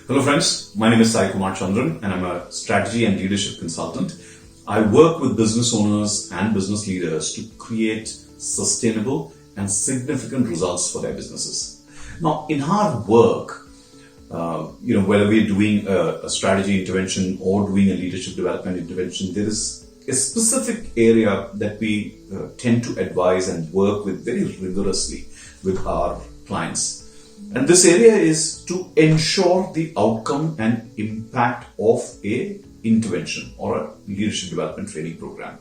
Hello friends, my name is Sai Kumar Chandran and I'm a strategy and leadership consultant. I work with business owners and business leaders to create sustainable and significant results for their businesses. Now, in our work, whether we're doing a strategy intervention or doing a leadership development intervention, there is a specific area that we tend to advise and work with very rigorously with our clients. And this area is to ensure the outcome and impact of a intervention or a leadership development training program.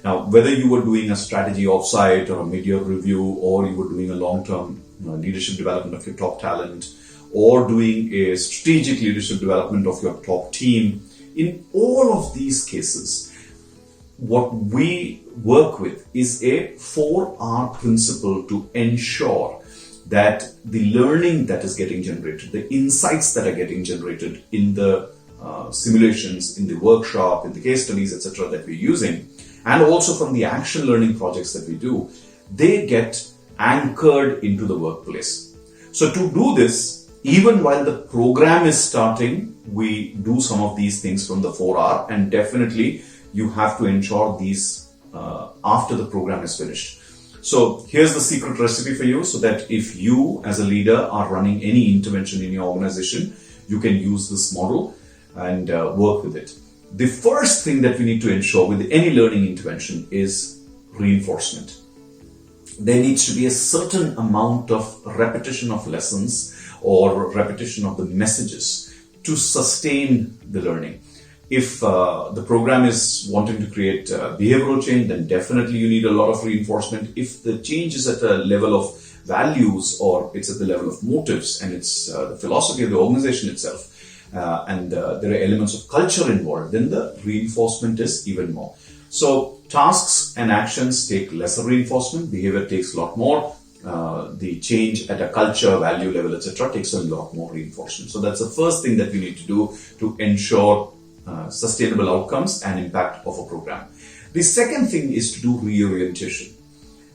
Now, whether you were doing a strategy offsite or a mid-year review, or you were doing a long-term leadership development of your top talent, or doing a strategic leadership development of your top team, in all of these cases, what we work with is a 4R principle to ensure that the learning that is getting generated, the insights that are getting generated in the simulations, in the workshop, in the case studies, etc. that we're using, and also from the action learning projects that we do, they get anchored into the workplace. So to do this, even while the program is starting, we do some of these things from the 4R, and definitely you have to ensure these after the program is finished. So here's the secret recipe for you, so that if you as a leader are running any intervention in your organization, you can use this model and work with it. The first thing that we need to ensure with any learning intervention is reinforcement. There needs to be a certain amount of repetition of lessons or repetition of the messages to sustain the learning. If the program is wanting to create behavioral change, then definitely you need a lot of reinforcement. If the change is at a level of values, or it's at the level of motives, and it's the philosophy of the organization itself, and there are elements of culture involved, then the reinforcement is even more. So tasks and actions take lesser reinforcement, behavior takes a lot more. The change at a culture, value level, etc. takes a lot more reinforcement. So that's the first thing that we need to do to ensure sustainable outcomes and impact of a program. The second thing is to do reorientation.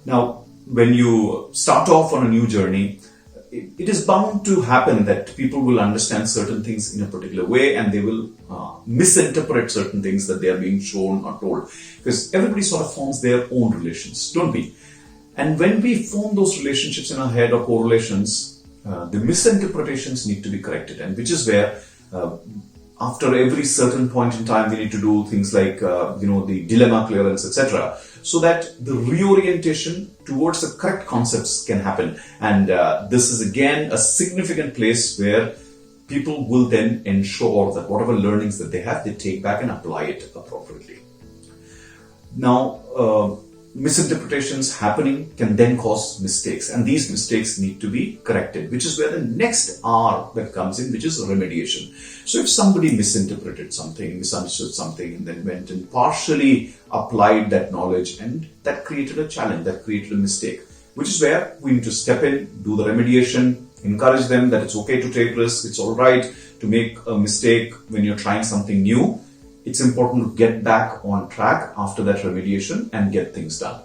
Now, when you start off on a new journey, it is bound to happen that people will understand certain things in a particular way, and they will misinterpret certain things that they are being shown or told, because everybody sort of forms their own relations, don't we? And when we form those relationships in our head or correlations, the misinterpretations need to be corrected, and which is where after every certain point in time, we need to do things like, the dilemma clearance, etc., so that the reorientation towards the correct concepts can happen. And this is again a significant place where people will then ensure that whatever learnings that they have, they take back and apply it appropriately. Now, misinterpretations happening can then cause mistakes, and these mistakes need to be corrected, which is where the next R that comes in, which is remediation. So if somebody misinterpreted something, misunderstood something, and then went and partially applied that knowledge, and that created a challenge, that created a mistake, which is where we need to step in, do the remediation, encourage them that it's okay to take risks, it's all right to make a mistake when you're trying something new. It's important to get back on track after that remediation and get things done.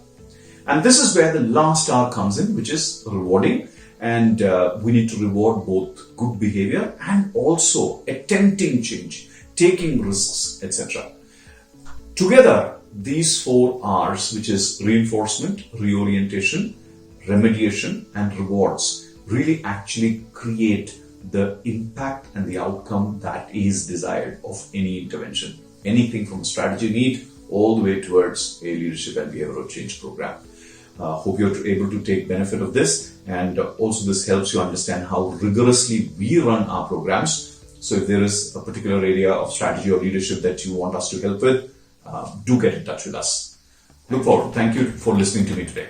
And this is where the last R comes in, which is rewarding. And we need to reward both good behavior and also attempting change, taking risks, etc. Together, these 4 R's, which is reinforcement, reorientation, remediation, and rewards, really actually create the impact and the outcome that is desired of any intervention. Anything from a strategy need all the way towards a leadership and behavioral change program. Hope you're able to take benefit of this, and also this helps you understand how rigorously we run our programs. So if there is a particular area of strategy or leadership that you want us to help with, do get in touch with us. Look forward. Thank you for listening to me today.